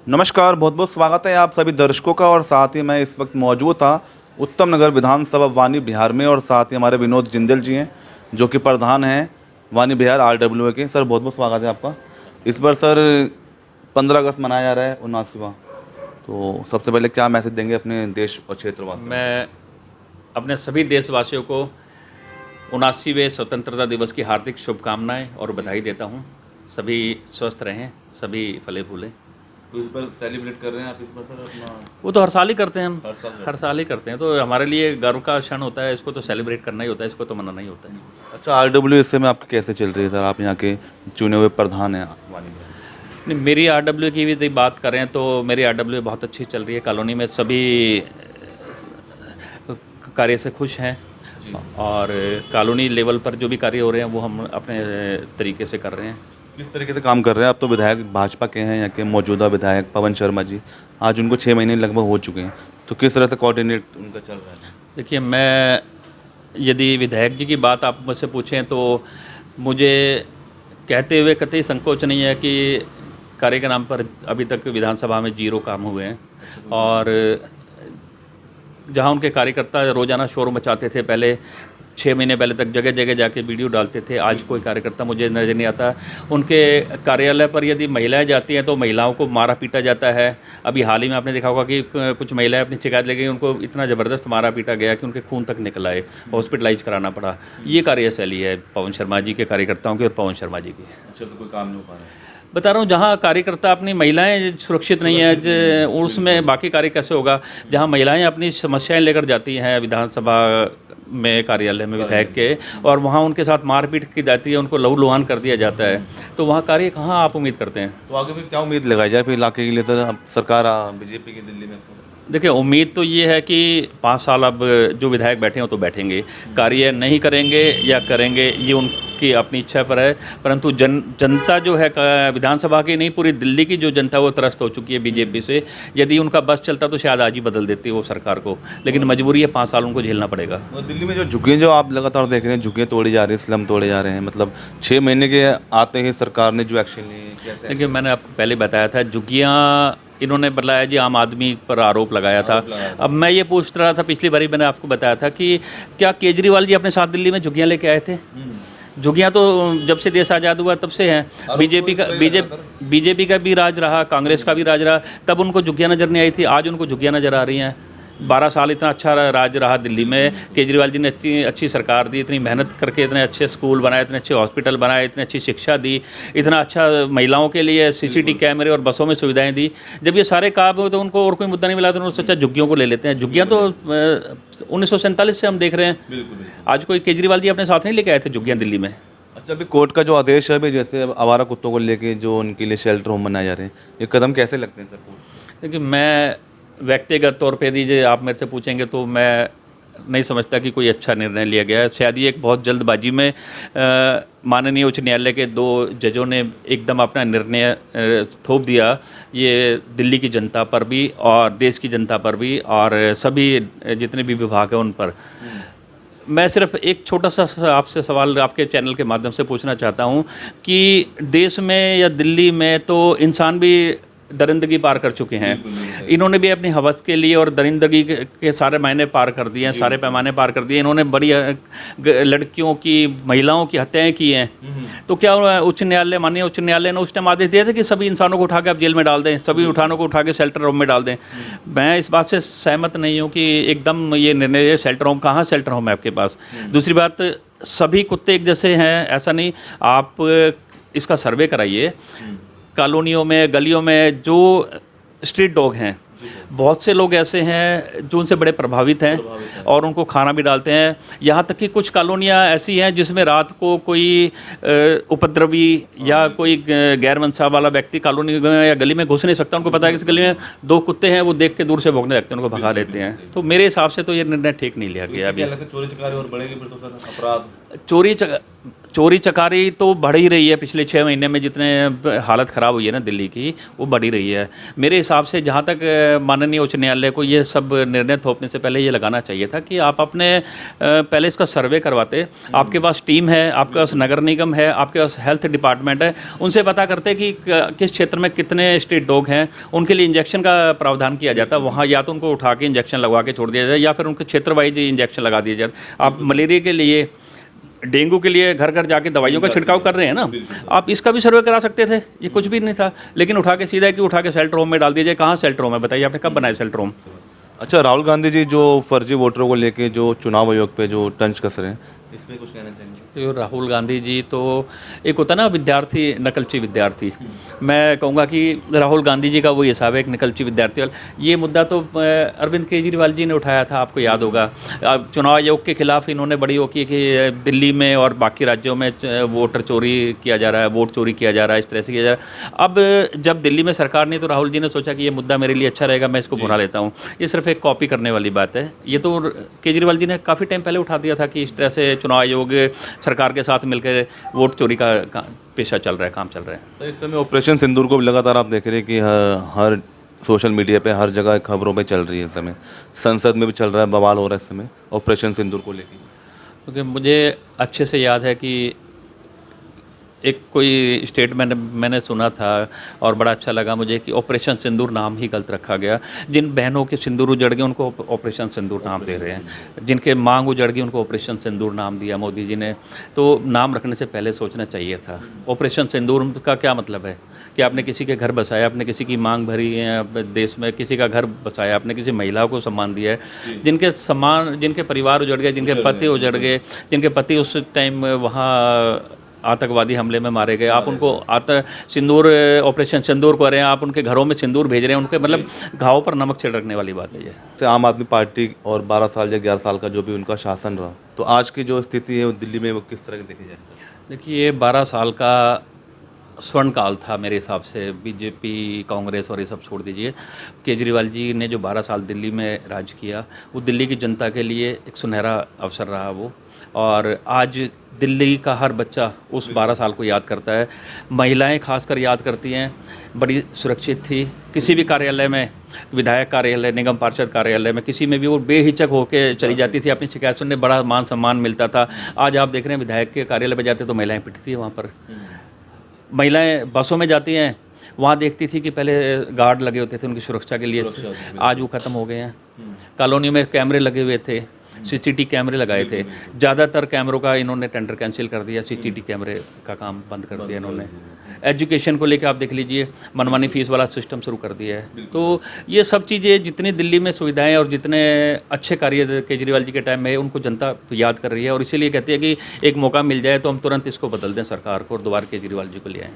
नमस्कार, बहुत बहुत स्वागत है आप सभी दर्शकों का। और साथ ही मैं इस वक्त मौजूद था उत्तम नगर विधानसभा वानी बिहार में, और साथ ही हमारे विनोद जिंदल जी हैं जो कि प्रधान हैं वानी बिहार RWA के। सर बहुत बहुत स्वागत है आपका। इस बार सर 15 अगस्त मनाया जा रहा है 79वां, तो सबसे पहले क्या मैसेज देंगे अपने देश और क्षेत्रवासियों? मैं अपने सभी देशवासियों को 79वें स्वतंत्रता दिवस की हार्दिक शुभकामनाएं और बधाई देता हूं। सभी स्वस्थ रहें, सभी फले फूलें। तो इस पर सेलिब्रेट कर रहे हैं आप इस बार सर अपना? वो तो हर साल ही करते हैं, हम हर साल ही करते हैं। तो हमारे लिए गर्व का क्षण होता है, इसको तो सेलिब्रेट करना ही होता है, इसको तो मनाना ही होता है। अच्छा, RWA इस समय आपकी कैसे चल रही है सर? आप यहाँ के चुने हुए प्रधान हैं वानी बिहार। नहीं, मेरी RWA की भी यदि बात करें तो मेरी RWA बहुत अच्छी चल रही है। कॉलोनी में सभी कार्य से खुश हैं और कॉलोनी लेवल पर जो भी कार्य हो रहे हैं वो हम अपने तरीके से कर रहे हैं। किस तरीके से काम कर रहे हैं? आप तो विधायक भाजपा के हैं, यहाँ के मौजूदा विधायक पवन शर्मा जी, आज उनको 6 महीने लगभग हो चुके हैं, तो किस तरह से कोऑर्डिनेट उनका चल रहा है? देखिए, मैं यदि विधायक जी की बात आप मुझसे पूछें तो मुझे कहते हुए कतई संकोच नहीं है कि कार्य के नाम पर अभी तक विधानसभा में 0 काम हुए हैं। और जहां उनके कार्यकर्ता रोज़ाना शोर मचाते थे, पहले 6 महीने पहले तक जगह जगह जाके वीडियो डालते थे, आज कोई कार्यकर्ता मुझे नज़र नहीं आता। उनके कार्यालय पर यदि महिलाएं जाती हैं तो महिलाओं को मारा पीटा जाता है। अभी हाल ही में आपने देखा होगा कि कुछ महिलाएं अपनी शिकायत ले गई, उनको इतना ज़बरदस्त मारा पीटा गया कि उनके खून तक निकल आए, हॉस्पिटलाइज कराना पड़ा। ये कार्यशैली है पवन शर्मा जी के कार्यकर्ताओं की और पवन शर्मा जी की। अच्छा, तो कोई काम नहीं हो पा रहा है? बता रहा हूँ, जहाँ कार्यकर्ता अपनी महिलाएं सुरक्षित नहीं है उसमें बाकी कार्य कैसे होगा। जहाँ महिलाएं अपनी समस्याएं लेकर जाती हैं विधानसभा में, कार्यालय में विधायक के, और वहाँ उनके साथ मारपीट की जाती है, उनको लहूलुहान कर दिया जाता है, तो वहाँ कार्य कहाँ आप उम्मीद करते हैं? तो आगे भी क्या उम्मीद लगाई जाए फिर इलाके के लिए सर? अब सरकार बीजेपी की दिल्ली में देखिए, उम्मीद तो ये है कि 5 साल अब जो विधायक बैठे हो तो बैठेंगे, कार्य नहीं करेंगे या करेंगे ये उनकी अपनी इच्छा पर है। परंतु जनता जो है विधानसभा की नहीं, पूरी दिल्ली की जो जनता वो त्रस्त हो चुकी है बीजेपी से। यदि उनका बस चलता तो शायद आज ही बदल देती है वो सरकार को, लेकिन मजबूरी है, 5 साल उनको झेलना पड़ेगा। और दिल्ली में जो झुग्गियाँ जो आप लगातार देख रहे हैं, झुग्गियाँ तोड़ी जा रही है, स्लम तोड़े जा रहे हैं, मतलब 6 महीने के आते ही सरकार ने जो एक्शन लिए। देखिए, मैंने आपको पहले बताया था, झुग्गियाँ इन्होंने बताया जी आम आदमी पर आरोप लगाया था। अब मैं ये पूछ रहा था, पिछली बारी मैंने आपको बताया था कि क्या केजरीवाल जी अपने साथ दिल्ली में झुग्गियाँ लेके आए थे? झुग्गियाँ तो जब से देश आज़ाद हुआ तब से हैं। बीजेपी का भी राज रहा, कांग्रेस का भी राज रहा, तब उनको झुग्गियाँ नज़र नहीं आई थी, आज उनको झुग्गियाँ नज़र आ रही हैं। 12 साल इतना अच्छा राज रहा दिल्ली में, केजरीवाल जी ने अच्छी सरकार दी, इतनी मेहनत करके इतने अच्छे स्कूल बनाए, इतने अच्छे हॉस्पिटल बनाए, इतनी अच्छी शिक्षा दी, इतना अच्छा महिलाओं के लिए CCTV कैमरे और बसों में सुविधाएं दी। जब ये सारे काम हो तो उनको और कोई मुद्दा नहीं मिला, तो उन्होंने सोचा झुग्गियों को ले लेते हैं। झुग्गियाँ तो 1947 से हम देख रहे हैं। आज कोई केजरीवाल जी अपने साथ नहीं लेके आए थे झुग्गियाँ दिल्ली में। अच्छा, अभी कोर्ट का जो आदेश है, अभी जैसे आवारा कुत्तों को लेके जो उनके लिए शेल्टर होम बनाए जा रहे हैं, ये कदम कैसे लगते हैं सर? देखिए, मैं व्यक्तिगत तौर पे दीजिए, आप मेरे से पूछेंगे तो मैं नहीं समझता कि कोई अच्छा निर्णय लिया गया है। शायद ये एक बहुत जल्दबाजी में माननीय उच्च न्यायालय के 2 जजों ने एकदम अपना निर्णय थोप दिया, ये दिल्ली की जनता पर भी और देश की जनता पर भी और सभी जितने भी विभाग हैं उन पर। मैं सिर्फ एक छोटा सा आपसे सवाल आपके चैनल के माध्यम से पूछना चाहता हूँ कि देश में या दिल्ली में तो इंसान भी दरिंदगी पार कर चुके हैं। इन्होंने भी अपनी हवस के लिए और दरिंदगी के सारे मायने पार कर दिए हैं, सारे पैमाने पार कर दिए। इन्होंने बड़ी लड़कियों की, महिलाओं की हत्याएं की हैं। तो क्या माननीय उच्च न्यायालय ने उस टाइम आदेश दिया था कि सभी इंसानों को उठा के आप जेल में डाल दें, सभी इंसानों को उठा के शेल्टर होम में डाल दें? मैं इस बात से सहमत नहीं हूँ कि एकदम ये निर्णय, शेल्टर होम कहाँ शेल्टर होम है आपके पास? दूसरी बात, सभी कुत्ते एक जैसे हैं ऐसा नहीं, आप इसका सर्वे कराइए। कॉलोनियों में, गलियों में जो स्ट्रीट डॉग हैं, बहुत से लोग ऐसे हैं जो उनसे बड़े प्रभावित हैं और उनको खाना भी डालते हैं। यहाँ तक कि कुछ कॉलोनियाँ ऐसी हैं जिसमें रात को कोई उपद्रवी या कोई गैर मंशा वाला व्यक्ति कॉलोनी में या गली में घुस नहीं सकता। उनको पता है कि इस गली में 2 कुत्ते हैं, वो देख के दूर से भौंकने लगते हैं, उनको भगा देते हैं। तो मेरे हिसाब से तो ये निर्णय ठीक नहीं लिया गया अभी। चोरी चकारी और बढ़ेगी फिर तो सर अपराध? चोरी चकारी तो बढ़ ही रही है। पिछले 6 महीने में जितने हालत ख़राब हुई है ना दिल्ली की, वो बढ़ ही रही है। मेरे हिसाब से जहाँ तक माननीय उच्च न्यायालय को ये सब निर्णय थोपने से पहले ये लगाना चाहिए था कि आप अपने पहले इसका सर्वे करवाते। आपके पास टीम है, आपके पास नगर निगम है, आपके पास हेल्थ डिपार्टमेंट है, उनसे पता करते कि किस क्षेत्र में कितने स्ट्रीट डॉग हैं, उनके लिए इंजेक्शन का प्रावधान किया जाता। वहाँ या तो उनको उठा के इंजेक्शन लगवा के छोड़ दिया जाए, या फिर उनके क्षेत्र वाइज इंजेक्शन लगा दिया जाए। आप मलेरिया के लिए, डेंगू के लिए घर घर जाके दवाइयों का छिड़काव कर रहे हैं ना, आप इसका भी सर्वे करा सकते थे। ये कुछ भी नहीं था, लेकिन उठा के सीधा कि उठा के शेल्टर होम में डाल दिया जाए। कहाँ शेल्टर होम है बताइए, आपने कब बनाया शेल्टर होम? अच्छा, राहुल गांधी जी जो फर्जी वोटरों को लेके जो चुनाव आयोग पे जो तंज कस रहे हैं, इसमें कुछ कहना चाहेंगे? तो राहुल गांधी जी तो एक होता ना विद्यार्थी, नकलची विद्यार्थी। मैं कहूँगा कि राहुल गांधी जी का वही हिसाब है, एक नकलची विद्यार्थी वाला। ये मुद्दा तो अरविंद केजरीवाल जी ने उठाया था, आपको याद होगा। अब चुनाव आयोग के खिलाफ इन्होंने बड़ी वो की कि दिल्ली में और बाकी राज्यों में वोटर चोरी किया जा रहा है, वोट चोरी किया जा रहा है, इस तरह से किया जा रहा है। अब जब दिल्ली में सरकार नहीं, तो राहुल जी ने सोचा कि ये मुद्दा मेरे लिए अच्छा रहेगा, मैं इसको भुना लेता हूँ। ये सिर्फ एक कॉपी करने वाली बात है। ये तो केजरीवाल जी ने काफ़ी टाइम पहले उठा दिया था कि इस तरह से चुनाव आयोग सरकार के साथ मिलकर वोट चोरी का पेशा चल रहा है, काम चल रहा है। तो इस समय ऑपरेशन सिंदूर को भी लगातार आप देख रहे हैं कि हर सोशल मीडिया पे, हर जगह खबरों पे चल रही है। इस समय संसद में भी चल रहा है, बवाल हो रहा है इस समय ऑपरेशन सिंदूर को लेकर। क्योंकि मुझे अच्छे से याद है कि एक कोई स्टेटमेंट मैंने सुना था और बड़ा अच्छा लगा मुझे कि ऑपरेशन सिंदूर नाम ही गलत रखा गया। जिन बहनों के सिंदूर उजड़ गए उनको ऑपरेशन सिंदूर नाम दे रहे हैं, जिनके मांग उजड़ गई उनको ऑपरेशन सिंदूर नाम दिया मोदी जी ने। तो नाम रखने से पहले सोचना चाहिए था। ऑपरेशन सिंदूर का क्या मतलब है कि आपने किसी के घर बसाया, आपने किसी की मांग भरी है देश में, किसी का घर बसाया, आपने किसी महिला को सम्मान दिया है। जिनके परिवार उजड़ गए, जिनके पति उजड़ गए, जिनके पति उस टाइम वहाँ आतंकवादी हमले में मारे गए, आप उनको सिंदूर, ऑपरेशन सिंदूर कर रहे हैं, आप उनके घरों में सिंदूर भेज रहे हैं, उनके मतलब घाव पर नमक छिड़कने वाली बात है ये। तो आम आदमी पार्टी और 12 साल या 11 साल का जो भी उनका शासन रहा, तो आज की जो स्थिति है वो दिल्ली में, वो किस तरह की देखी जाए? देखिए, 12 साल का स्वर्ण काल था मेरे हिसाब से। बीजेपी, कांग्रेस और ये सब छोड़ दीजिए, केजरीवाल जी ने जो 12 साल दिल्ली में राज किया, वो दिल्ली की जनता के लिए एक सुनहरा अवसर रहा वो। और आज दिल्ली का हर बच्चा उस 12 साल को याद करता है। महिलाएं खासकर याद करती हैं। बड़ी सुरक्षित थी, किसी भी कार्यालय में, विधायक कार्यालय, निगम पार्षद कार्यालय में, किसी में भी वो बेहिचक होकर चली जाती थी, अपनी शिकायत सुनने, बड़ा मान सम्मान मिलता था। आज आप देख रहे हैं विधायक के कार्यालय पर जाते तो महिलाएं पिटती है वहाँ पर। महिलाएं बसों में जाती हैं, वहाँ देखती थी कि पहले गार्ड लगे होते थे उनकी सुरक्षा के लिए, आज वो ख़त्म हो गए हैं। कॉलोनी में कैमरे लगे हुए थे, सीसीटीवी कैमरे लगाए थे। ज़्यादातर कैमरों का इन्होंने टेंडर कैंसिल कर दिया, सीसीटीवी कैमरे का काम बंद कर दिया इन्होंने। एजुकेशन को लेकर आप देख लीजिए, मनमानी फीस वाला सिस्टम शुरू कर दिया है। तो ये सब चीज़ें, जितनी दिल्ली में सुविधाएं और जितने अच्छे कार्य केजरीवाल जी के टाइम में है, उनको जनता याद कर रही है। और इसीलिए कहती है कि एक मौका मिल जाए तो हम तुरंत इसको बदल दें सरकार को और दोबारा केजरीवाल जी को ले आएँ।